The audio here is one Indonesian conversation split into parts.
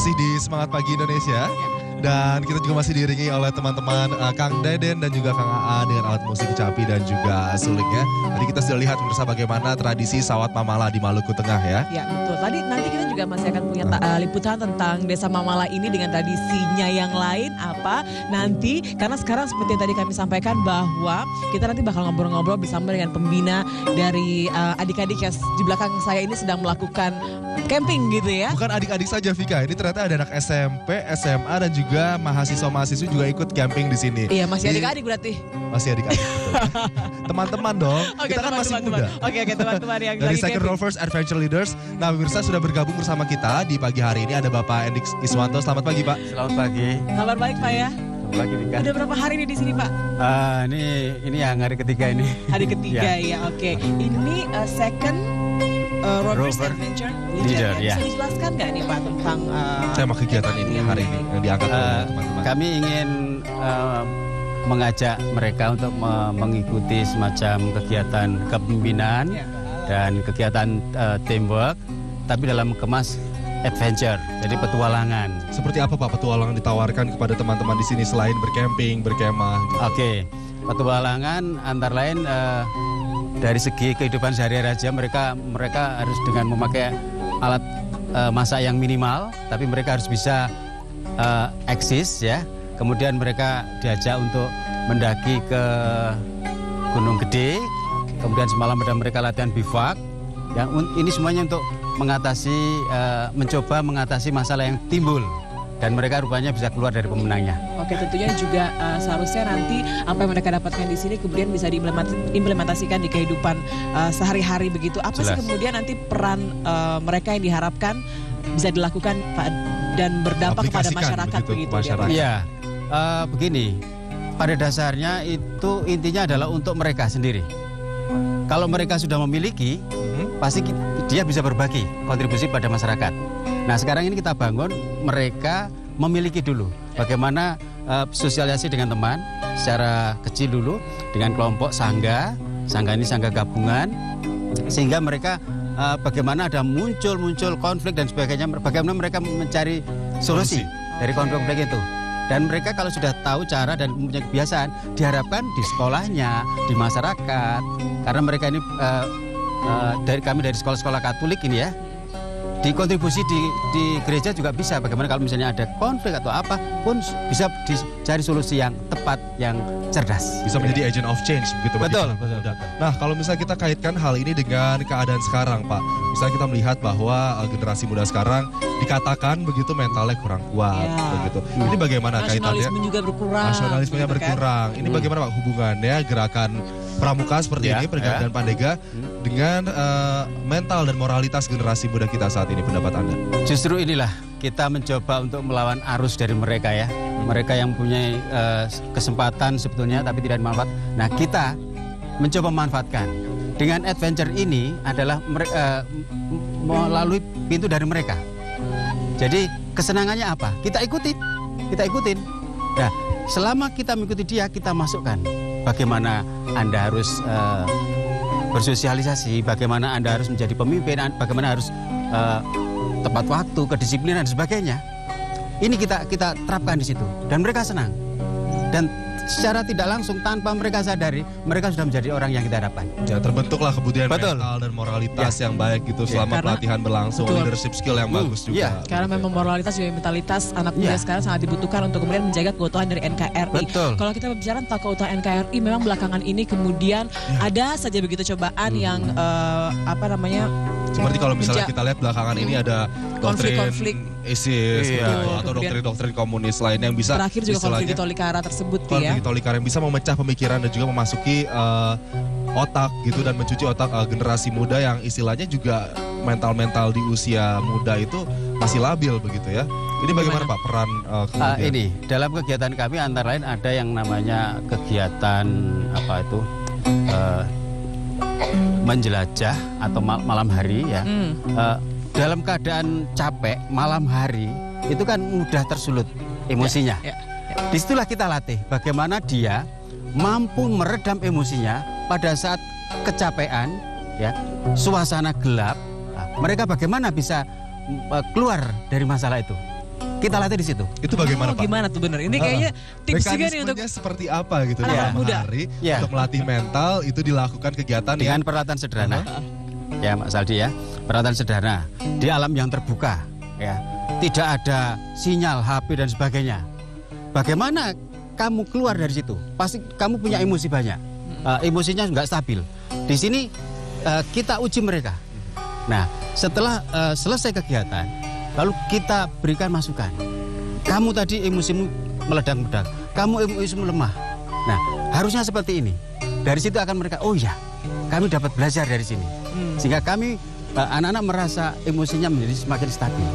Masih di Semangat Pagi Indonesia. Dan kita juga masih diiringi oleh teman-teman Kang Deden dan juga Kang AA dengan alat musik kecapi dan juga sulingnya. Tadi kita sudah lihat bersama bagaimana tradisi Sawat Mamala di Maluku Tengah ya. Ya betul. Nanti kita juga masih akan punya liputan tentang Desa Mamala ini dengan tradisinya yang lain apa nanti. Karena sekarang seperti yang tadi kami sampaikan bahwa kita nanti bakal ngobrol-ngobrol bersama dengan pembina dari adik-adik yang di belakang saya ini sedang melakukan camping gitu ya. Bukan adik-adik saja Vika, ini ternyata ada anak SMP, SMA dan juga mahasiswa-mahasiswa juga ikut camping di sini. Iya, masih adik-adik berarti. Masih adik-adik. Teman-teman dong. Oke, kita kan masih muda. Oke, teman-teman yang dari lagi Second camping. Rovers Adventure Leaders. Nah, pemirsa sudah bergabung bersama kita di pagi hari ini ada Bapak Endik Iswanto. Selamat pagi, Pak. Selamat pagi. Kabar baik, Pak ya? Selamat pagi, Dika. Udah berapa hari nih di sini, Pak? Ini yang hari ketiga ini. Hari ketiga ya, oke. Ini Second Rovers Rover Adventure Leader, ya. Bisa dijelaskan nggak nih Pak tentang Tema kegiatan ini hari ini yang diangkat oleh teman-teman. Kami ingin mengajak mereka untuk mengikuti semacam kegiatan kepemimpinan dan kegiatan teamwork, tapi dalam kemas adventure, jadi petualangan. Seperti apa Pak petualangan ditawarkan kepada teman-teman di sini selain bercamping, berkemah? Gitu. Oke, petualangan antara lain dari segi kehidupan sehari-hari aja mereka harus dengan memakai alat masak yang minimal, tapi mereka harus bisa eksis ya. Kemudian mereka diajak untuk mendaki ke Gunung Gede. Kemudian semalam ada mereka latihan bivak. Yang ini semuanya untuk mencoba mengatasi masalah yang timbul. Dan mereka rupanya bisa keluar dari pemenangnya. Oke, tentunya juga seharusnya nanti apa yang mereka dapatkan di sini kemudian bisa diimplementasikan di kehidupan sehari-hari begitu. Apa sih kemudian nanti peran mereka yang diharapkan bisa dilakukan Pak dan berdampak kepada masyarakat begitu? Iya, begini. Pada dasarnya itu intinya adalah untuk mereka sendiri. Kalau mereka sudah memiliki, pasti dia bisa berbagi kontribusi pada masyarakat. Nah sekarang ini kita bangun mereka memiliki dulu. Bagaimana sosialisasi dengan teman secara kecil dulu dengan kelompok sangga ini sangga gabungan. Sehingga mereka bagaimana ada muncul konflik dan sebagainya. Bagaimana mereka mencari solusi dari konflik itu. Dan mereka kalau sudah tahu cara dan mempunyai kebiasaan, diharapkan di sekolahnya, di masyarakat. Karena mereka ini kami dari sekolah-sekolah Katolik ini ya, dikontribusi di gereja juga bisa. Bagaimana kalau misalnya ada konflik atau apa pun bisa dicari solusi yang tepat, yang cerdas. Bisa menjadi agent of change begitu. Betul. Nah kalau misalnya kita kaitkan hal ini dengan keadaan sekarang Pak, misalnya kita melihat bahwa generasi muda sekarang dikatakan begitu mentalnya kurang kuat begitu. Ini bagaimana kaitannya? Nasionalisme juga berkurang. Nasionalismenya gitu, berkurang. Ini bagaimana Pak hubungannya gerakan pramuka seperti ini, Pergerakan dan Pandega dengan mental dan moralitas generasi muda kita saat ini, pendapat Anda? Justru inilah kita mencoba untuk melawan arus dari mereka ya. Mereka yang punya kesempatan sebetulnya tapi tidak dimanfaat. Nah kita mencoba memanfaatkan. Dengan adventure ini adalah melalui pintu dari mereka. Jadi kesenangannya apa? Kita ikutin. Nah selama kita mengikuti dia, kita masukkan. Bagaimana Anda harus bersosialisasi, bagaimana Anda harus menjadi pemimpin, bagaimana harus tepat waktu, kedisiplinan dan sebagainya. Ini kita terapkan di situ dan mereka senang. Dan secara tidak langsung tanpa mereka sadari, mereka sudah menjadi orang yang kita harapkan. Ya terbentuklah kemudian mental dan moralitas yang baik gitu selama pelatihan berlangsung, leadership skill yang bagus juga. Karena memang moralitas juga mentalitas anak muda sekarang sangat dibutuhkan untuk kemudian menjaga keutuhan dari NKRI. Kalau kita bicara tentang keutuhan NKRI, memang belakangan ini kemudian ada saja begitu cobaan yang seperti kalau misalnya kita lihat belakangan ini ada konflik ISIS atau doktrin-doktrin komunis lain yang bisa terakhir juga konflik di Tolikara tersebut konflik Tolikara yang bisa memecah pemikiran dan juga memasuki otak gitu dan mencuci otak generasi muda yang istilahnya juga mental di usia muda itu masih labil begitu ya. Ini bagaimana Pak peran ini dalam kegiatan kami antara lain ada yang namanya kegiatan menjelajah atau malam hari ya. Dalam keadaan capek malam hari itu kan mudah tersulut emosinya. Disitulah kita latih bagaimana dia mampu meredam emosinya pada saat kecapean, ya, suasana gelap. Nah, mereka bagaimana bisa keluar dari masalah itu? kita latih di situ. Itu bagaimana Pak? Gimana tuh bener? Ini kayaknya tips juga nih untuk mekanismenya seperti apa gitu di anak malam muda. hari Iya. untuk melatih mental itu dilakukan kegiatan Dengan yang peralatan sederhana. Ya, Mas Aldi ya. Peralatan sederhana di alam yang terbuka ya. Tidak ada sinyal HP dan sebagainya. Bagaimana kamu keluar dari situ? Pasti kamu punya emosi banyak. Emosinya nggak stabil. Di sini kita uji mereka. Nah, setelah selesai kegiatan, lalu kita berikan masukan. Kamu tadi emosimu meledak-ledak, kamu emosimu lemah. Nah, harusnya seperti ini. Dari situ akan mereka, oh ya, kami dapat belajar dari sini. Sehingga kami, anak-anak merasa emosinya menjadi semakin stabil.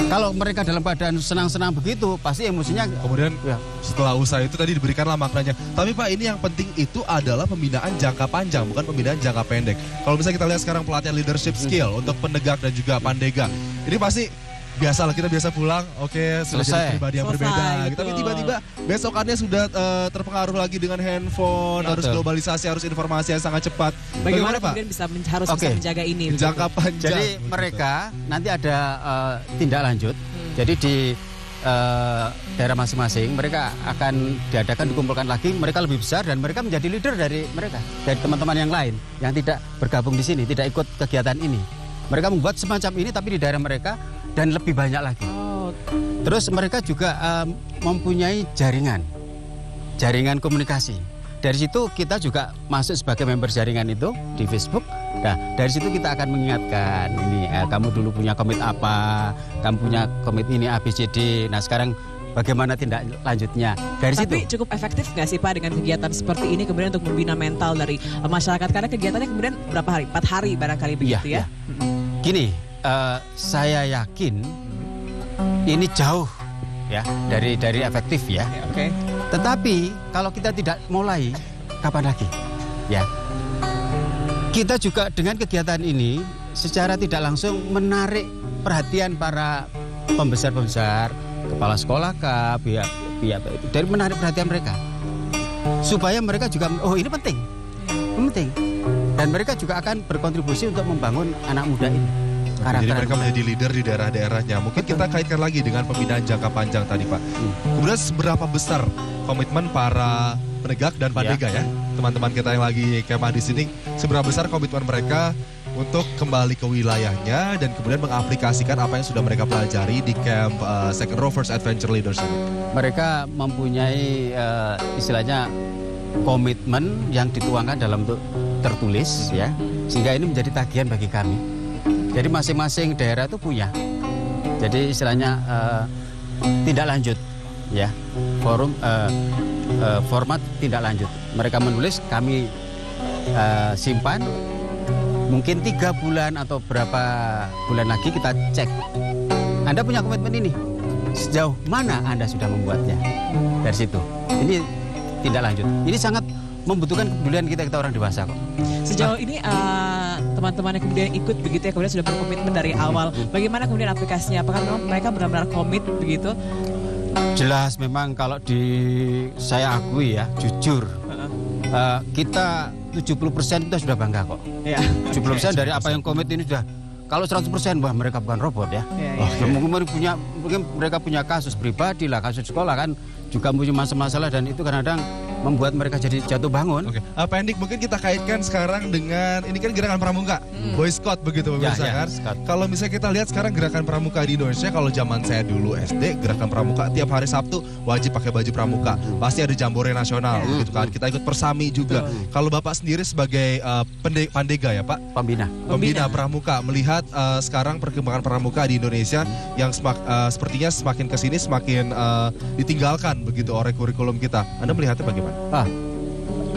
Kalau mereka dalam keadaan senang-senang begitu, pasti emosinya kemudian ya. setelah usaha itu tadi diberikanlah maknanya. Tapi Pak, ini yang penting itu adalah pembinaan jangka panjang, bukan pembinaan jangka pendek. Kalau misalnya kita lihat sekarang pelatihan leadership skill untuk penegak dan juga pandega, ini pasti biasalah kita biasa pulang, oke sudah Selesai. jadi pribadi yang Selesai, berbeda. betul. Tapi tiba-tiba besokannya sudah terpengaruh lagi dengan handphone, harus Betul. globalisasi, harus informasi yang sangat cepat. bagaimana Pak? kemudian harus Oke. bisa menjaga ini. begitu. Jangka panjang. Jadi begitu. mereka nanti ada tindak lanjut. Jadi di daerah masing-masing mereka akan diadakan, dikumpulkan lagi. Mereka lebih besar dan mereka menjadi leader dari mereka, dari teman-teman yang lain yang tidak bergabung di sini, tidak ikut kegiatan ini. Mereka membuat semacam ini tapi di daerah mereka dan lebih banyak lagi. Oh, Terus mereka juga mempunyai jaringan komunikasi. Dari situ kita juga masuk sebagai member jaringan itu di Facebook. Nah, dari situ kita akan mengingatkan, ini kamu dulu punya komit apa, kamu punya komit ini ABCD. Nah, sekarang bagaimana tindak lanjutnya? Dari tapi situ. cukup efektif nggak sih Pak dengan kegiatan seperti ini kemudian untuk membina mental dari masyarakat? Karena kegiatannya kemudian berapa hari? 4 hari barangkali begitu ya? Gini, saya yakin ini jauh ya dari efektif ya. Oke. Tetapi kalau kita tidak mulai, kapan lagi? Ya. Kita juga dengan kegiatan ini secara tidak langsung menarik perhatian para pembesar-pembesar, kepala sekolah kah, pihak itu, dari menarik perhatian mereka. Supaya mereka juga, oh ini penting. Dan mereka juga akan berkontribusi untuk membangun anak muda ini. Jadi mereka menjadi leader di daerah-daerahnya. Mungkin kita kaitkan lagi dengan pembinaan jangka panjang tadi Pak. Kemudian seberapa besar komitmen para penegak dan pandega ya, teman-teman kita yang lagi kemah di sini, seberapa besar komitmen mereka untuk kembali ke wilayahnya dan kemudian mengaplikasikan apa yang sudah mereka pelajari di camp Second Rovers Adventure Leaders ini? Mereka mempunyai istilahnya komitmen yang dituangkan dalam bentuk tertulis ya, sehingga ini menjadi tagihan bagi kami. Jadi masing-masing daerah itu punya. Jadi istilahnya tindak lanjut ya, format tindak lanjut. Mereka menulis, kami simpan. Mungkin 3 bulan atau berapa bulan lagi kita cek. Anda punya komitmen ini. Sejauh mana Anda sudah membuatnya? Dari situ. Ini tindak lanjut. Ini sangat membutuhkan kepedulian kita orang dewasa kok. Sejauh ini teman-teman yang kemudian ikut begitu ya, kemudian sudah berkomitmen dari awal. Bagaimana kemudian aplikasinya? Apakah memang mereka benar-benar komit begitu? Jelas memang kalau saya akui ya, jujur. Kita 70% kita sudah bangga kok. Ya. 70% dari apa yang komit ini sudah. Kalau 100% wah mereka bukan robot ya. Mungkin mereka punya kasus pribadi lah, kasus sekolah kan juga punya masalah dan itu kadang-kadang membuat mereka jadi jatuh bangun. Oke, Pak Endik, mungkin kita kaitkan sekarang dengan ini kan gerakan pramuka, Boy Scout begitu pemirsa kan. Scout. Kalau misalnya kita lihat sekarang gerakan pramuka di Indonesia, kalau zaman saya dulu SD, gerakan pramuka tiap hari Sabtu wajib pakai baju pramuka, pasti ada jambore nasional gitu kan. Kita ikut persami juga. Kalau Bapak sendiri sebagai pandega ya Pak, pembina pramuka, melihat sekarang perkembangan pramuka di Indonesia yang sepertinya semakin kesini semakin ditinggalkan begitu oleh kurikulum kita. Anda melihatnya bagaimana?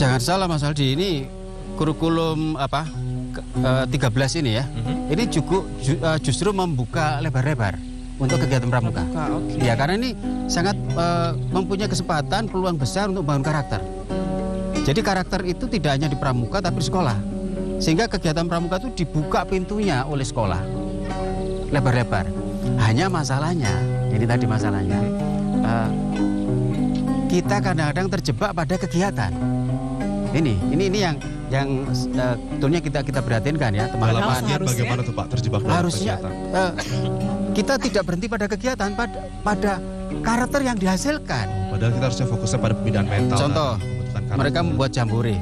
Jangan salah Mas Aldi, ini kurikulum 13 ini ya. Ini justru membuka lebar-lebar untuk kegiatan pramuka. Ya, karena ini sangat mempunyai kesempatan, peluang besar untuk membangun karakter. Jadi karakter itu tidak hanya di pramuka tapi di sekolah. Sehingga kegiatan pramuka itu dibuka pintunya oleh sekolah. Lebar-lebar. Hanya masalahnya, ini tadi masalahnya. Kita kadang-kadang terjebak pada kegiatan. Ini yang sebetulnya kita perhatikan ya teman-teman. Dalam artian bagaimana tuh Pak terjebak dalam Harusnya kegiatan? kita tidak berhenti pada kegiatan, pada karakter yang dihasilkan. Padahal kita harusnya fokusnya pada pembinaan mental. Contoh, pembentukan karakter. mereka membuat jambore,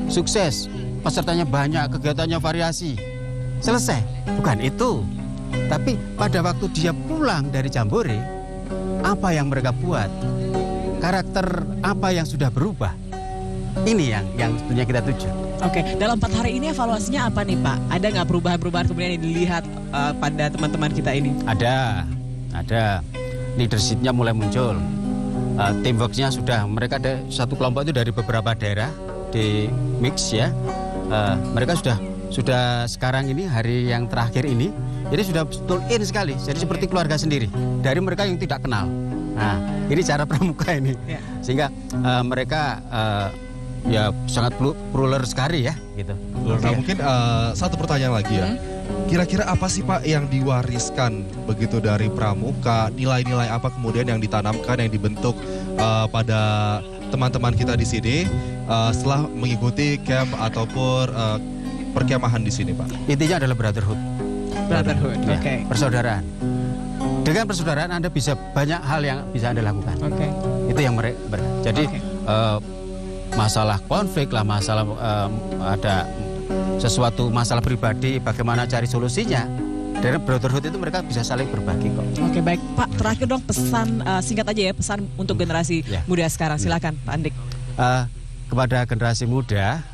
sukses, pesertanya banyak, kegiatannya variasi, selesai. Bukan itu. Tapi pada waktu dia pulang dari jambore, apa yang mereka buat, karakter apa yang sudah berubah, ini yang sebenarnya kita tuju. Oke, dalam 4 hari ini evaluasinya apa nih Pak? Ada nggak perubahan-perubahan kemudian yang dilihat pada teman-teman kita ini? Ada leadershipnya mulai muncul, teamworknya sudah, mereka ada satu kelompok itu dari beberapa daerah di mix ya. Mereka sudah sekarang ini hari yang terakhir ini sudah betul in sekali, jadi seperti keluarga sendiri dari mereka yang tidak kenal. Nah, ini cara pramuka ini, sehingga mereka ya sangat plural sekali ya gitu. Nah, mungkin satu pertanyaan lagi ya. Kira-kira apa sih Pak yang diwariskan begitu dari pramuka? Nilai-nilai apa kemudian yang ditanamkan, yang dibentuk pada teman-teman kita di sini setelah mengikuti camp ataupun perkemahan di sini Pak? Intinya adalah brotherhood. Brotherhood, Ya, oke. persaudaraan. Dengan persaudaraan Anda bisa banyak hal yang bisa Anda lakukan. Oke. Itu yang mereka. Jadi Oke. masalah konflik lah, masalah ada sesuatu masalah pribadi, bagaimana cari solusinya. Dari brotherhood itu mereka bisa saling berbagi kok. Oke, baik Pak. Terakhir dong pesan singkat aja ya, pesan untuk generasi muda sekarang. Silakan Pak Andik. Kepada generasi muda,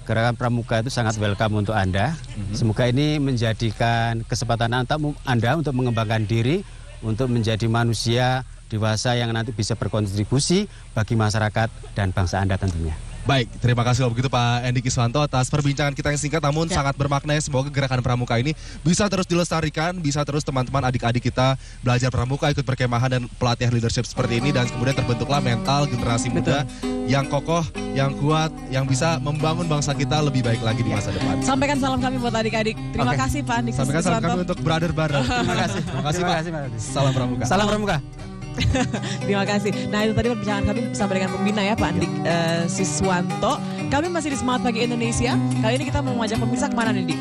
Gerakan Pramuka itu sangat welcome untuk Anda. Semoga ini menjadikan kesempatan Anda untuk mengembangkan diri, untuk menjadi manusia dewasa yang nanti bisa berkontribusi bagi masyarakat dan bangsa Anda tentunya. Baik, terima kasih kalau begitu Pak Endik Iswanto atas perbincangan kita yang singkat namun sangat bermakna. Semoga gerakan pramuka ini bisa terus dilestarikan, bisa terus teman-teman adik-adik kita belajar pramuka, ikut perkemahan dan pelatihan leadership seperti ini, dan kemudian terbentuklah mental generasi muda yang kokoh, yang kuat, yang bisa membangun bangsa kita lebih baik lagi di masa depan. Sampaikan salam kami buat adik-adik. Terima kasih Pak Andik. Sampaikan salam kami untuk brother-brother. Terima kasih. Terima kasih Pak. Salam pramuka. Salam Pramuka. Terima kasih. Nah, itu tadi perbincangan kami bersama dengan pembina ya Pak Andik Siswanto. Kami masih di Semangat Pagi Indonesia. Kali ini kita mau mengajak pemirsa kemana nih, Dik?